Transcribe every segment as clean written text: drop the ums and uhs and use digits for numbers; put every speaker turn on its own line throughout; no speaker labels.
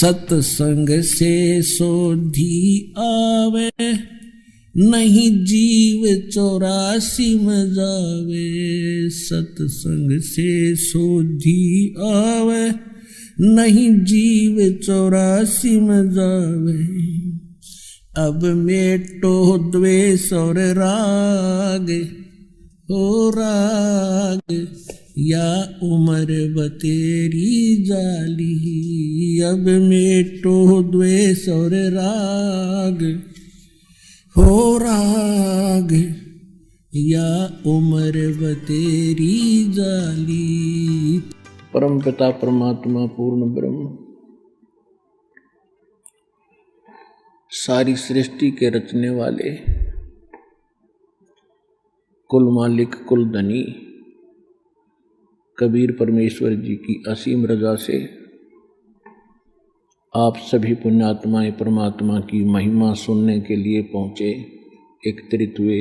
सत्संग से सोधी आवे, नहीं जीव 84 में जावे। सत्संग से सोधी आवे, नहीं जीव 84 में जावे। अब मेटो द्वेष और राग, हो राग या उम्र बतेरी जाली। अब मेटो द्वेष और राग, हो राग या उम्र बतेरी जाली। परम पिता परमात्मा पूर्ण ब्रह्म, सारी सृष्टि के रचने वाले, कुल मालिक कुल धनी कबीर परमेश्वर जी की असीम रजा से आप सभी पुण्यात्माएं परमात्मा की महिमा सुनने के लिए पहुंचे, एकत्रित हुए।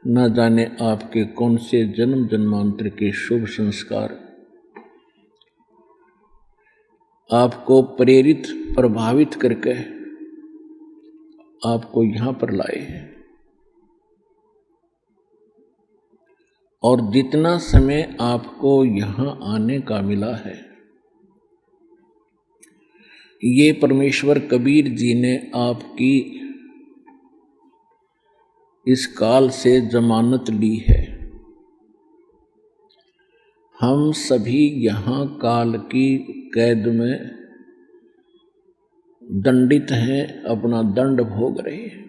न जाने आपके कौन से जन्म जन्मांतर के शुभ संस्कार आपको प्रेरित प्रभावित करके आपको यहां पर लाए हैं। और जितना समय आपको यहां आने का मिला है, ये परमेश्वर कबीर जी ने आपकी इस काल से जमानत ली है। हम सभी यहाँ काल की कैद में दंडित हैं, अपना दंड भोग रहे हैं।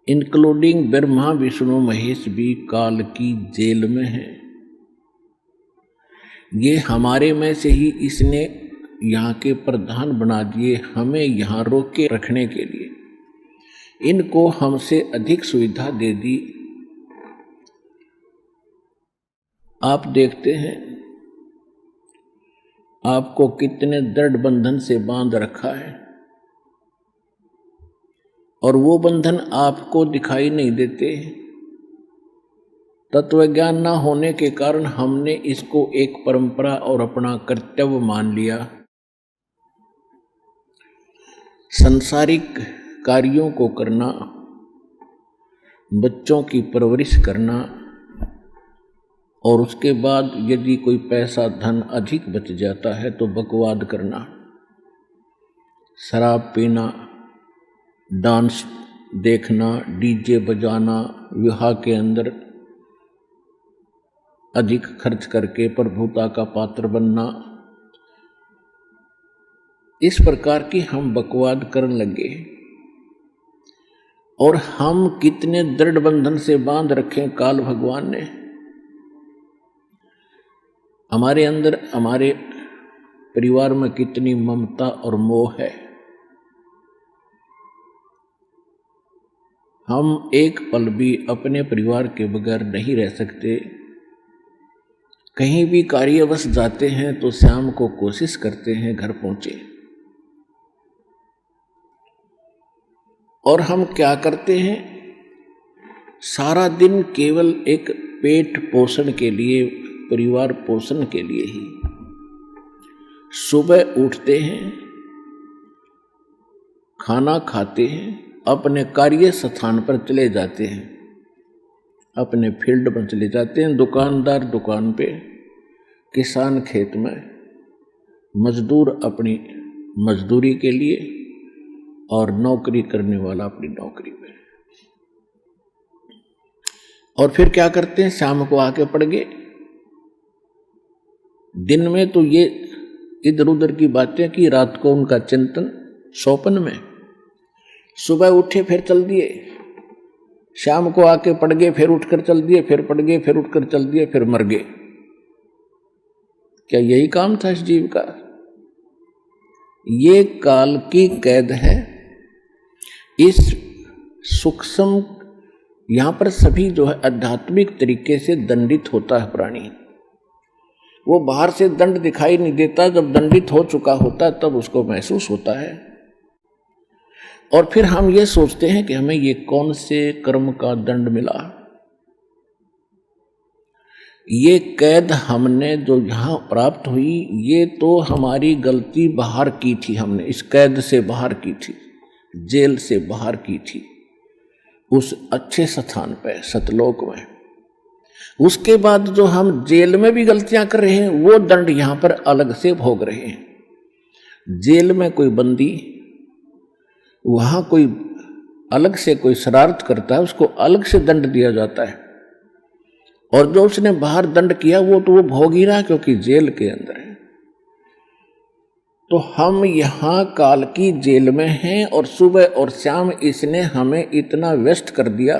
इंक्लूडिंग ब्रह्मा विष्णु महेश भी काल की जेल में हैं। ये हमारे में से ही इसने यहाँ के प्रधान बना दिए, हमें यहाँ रोक के रखने के लिए। इनको हमसे अधिक सुविधा दे दी। आप देखते हैं आपको कितने दृढ़ बंधन से बांध रखा है, और वो बंधन आपको दिखाई नहीं देते। तत्व ज्ञान न होने के कारण हमने इसको एक परंपरा और अपना कर्तव्य मान लिया। सांसारिक कार्यों को करना, बच्चों की परवरिश करना, और उसके बाद यदि कोई पैसा धन अधिक बच जाता है तो बकवाद करना, शराब पीना, डांस देखना, डीजे बजाना, विवाह के अंदर अधिक खर्च करके प्रभुता का पात्र बनना, इस प्रकार की हम बकवाद करने लगे। और हम कितने दृढ़ बंधन से बांध रखे काल भगवान ने। हमारे अंदर, हमारे परिवार में कितनी ममता और मोह है। हम एक पल भी अपने परिवार के बगैर नहीं रह सकते। कहीं भी कार्यवश जाते हैं तो शाम को कोशिश करते हैं घर पहुंचे। और हम क्या करते हैं, सारा दिन केवल एक पेट पोषण के लिए, परिवार पोषण के लिए ही सुबह उठते हैं, खाना खाते हैं, अपने कार्य स्थान पर चले जाते हैं, अपने फील्ड पर चले जाते हैं, दुकानदार दुकान पे, किसान खेत में, मजदूर अपनी मजदूरी के लिए, और नौकरी करने वाला अपनी नौकरी पे। और फिर क्या करते हैं, शाम को आके पड़ गए। दिन में तो ये इधर उधर की बातें की, रात को उनका चिंतन सौपन में। सुबह उठे फिर चल दिए, शाम को आके पड़ गए, फिर उठकर चल दिए, फिर पड़ गए, फिर उठकर चल दिए, फिर मर गए। क्या यही काम था इस जीव का? ये काल की कैद है। इस सूक्ष्म, यहां पर सभी जो है आध्यात्मिक तरीके से दंडित होता है प्राणी। वो बाहर से दंड दिखाई नहीं देता, जब दंडित हो चुका होता है तब उसको महसूस होता है। और फिर हम ये सोचते हैं कि हमें ये कौन से कर्म का दंड मिला। ये कैद हमने जो यहाँ प्राप्त हुई, ये तो हमारी गलती बाहर की थी, हमने इस कैद से बाहर की थी, जेल से बाहर की थी, उस अच्छे स्थान पे सतलोक में। उसके बाद जो हम जेल में भी गलतियां कर रहे हैं, वो दंड यहाँ पर अलग से भोग रहे हैं। जेल में कोई बंदी, वहां कोई अलग से कोई शरारत करता है, उसको अलग से दंड दिया जाता है, और जो उसने बाहर दंड किया वो तो वो भोग ही रहा, क्योंकि जेल के अंदर है। तो हम यहाँ काल की जेल में हैं, और सुबह और शाम इसने हमें इतना व्यस्त कर दिया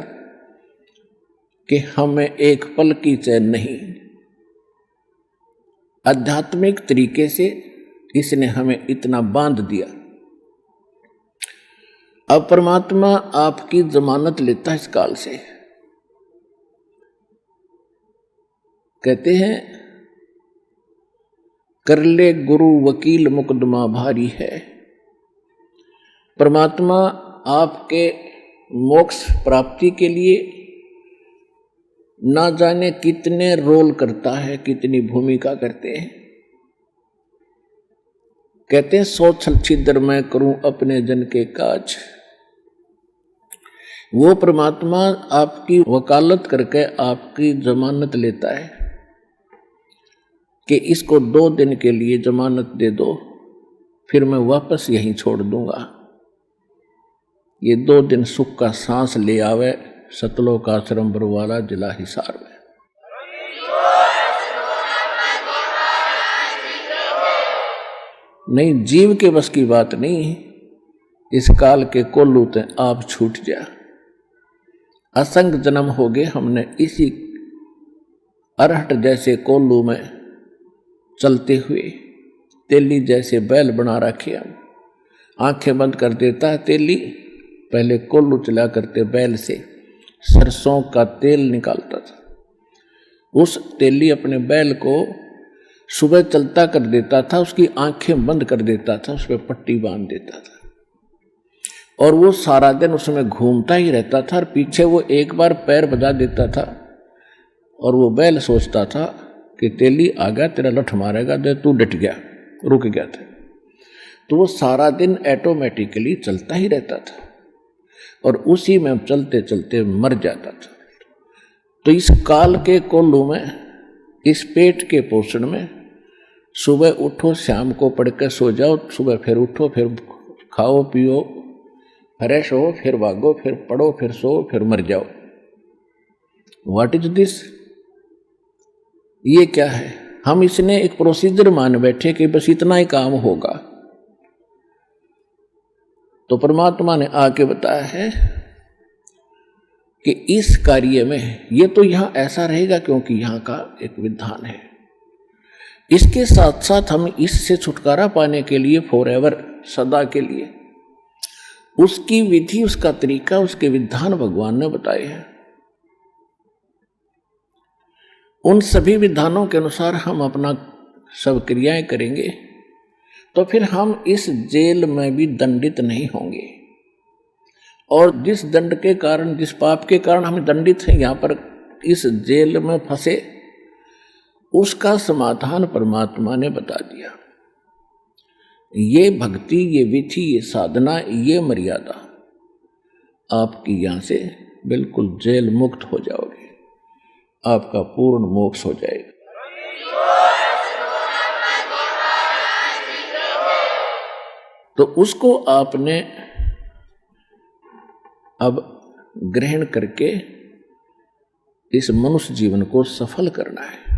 कि हमें एक पल की चैन नहीं। आध्यात्मिक तरीके से इसने हमें इतना बांध दिया। अब परमात्मा आपकी जमानत लेता है इस काल से। कहते हैं, कर ले गुरु वकील मुकदमा भारी है। परमात्मा आपके मोक्ष प्राप्ति के लिए ना जाने कितने रोल करता है, कितनी भूमिका करते हैं। कहते हैं, सौ छल छिद्र मैं करूं अपने जन के काज। वो परमात्मा आपकी वकालत करके आपकी जमानत लेता है कि इसको 2 दिन के लिए जमानत दे दो, फिर मैं वापस यहीं छोड़ दूंगा। ये 2 दिन सुख का सांस ले आवे सतलोक आश्रम बरवाला जिला हिसार में। नहीं, जीव के बस की बात नहीं। इस काल के कोल्लू ते आप छूट जा। असंग जन्म हो गए हमने इसी अरहट जैसे कोल्लू में चलते हुए, तेली जैसे बैल बना रखे हम। आंखें बंद कर देता है तेली, पहले कोल्लू चला करते बैल से सरसों का तेल निकालता था। उस तेली अपने बैल को सुबह चलता कर देता था, उसकी आंखें बंद कर देता था, उस पर पट्टी बांध देता था, और वो सारा दिन उसमें घूमता ही रहता था। और पीछे वो एक बार पैर बजा देता था, और वो बैल सोचता था कि तेली आ गया, तेरा लठ मारेगा, दे तू डट गया, रुक गया था। तो वो सारा दिन ऑटोमेटिकली चलता ही रहता था, और उसी में चलते चलते मर जाता था। तो इस काल के कोल्लू में, इस पेट के पोषण में, सुबह उठो, शाम को पढ़ के सो जाओ, सुबह फिर उठो, फिर खाओ पियो, फ्रेश हो, फिर भागो, फिर पढ़ो, फिर सो, फिर मर जाओ। What is this? ये क्या है? हम इसने एक प्रोसीजर मान बैठे कि बस इतना ही काम होगा। तो परमात्मा ने आके बताया है कि इस कार्य में ये तो यहां ऐसा रहेगा क्योंकि यहां का एक विधान है। इसके साथ साथ हम इससे छुटकारा पाने के लिए फॉरएवर, सदा के लिए, उसकी विधि, उसका तरीका, उसके विधान भगवान ने बताए हैं। उन सभी विधानों के अनुसार हम अपना सब क्रियाएं करेंगे तो फिर हम इस जेल में भी दंडित नहीं होंगे। और जिस दंड के कारण, जिस पाप के कारण हम दंडित हैं, यहाँ पर इस जेल में फंसे, उसका समाधान परमात्मा ने बता दिया। ये भक्ति, ये विधि, ये साधना, ये मर्यादा, आपकी यहाँ से बिल्कुल जेल मुक्त हो जाओगे, आपका पूर्ण मोक्ष हो जाएगा। तो उसको आपने अब ग्रहण करके इस मनुष्य जीवन को सफल करना है।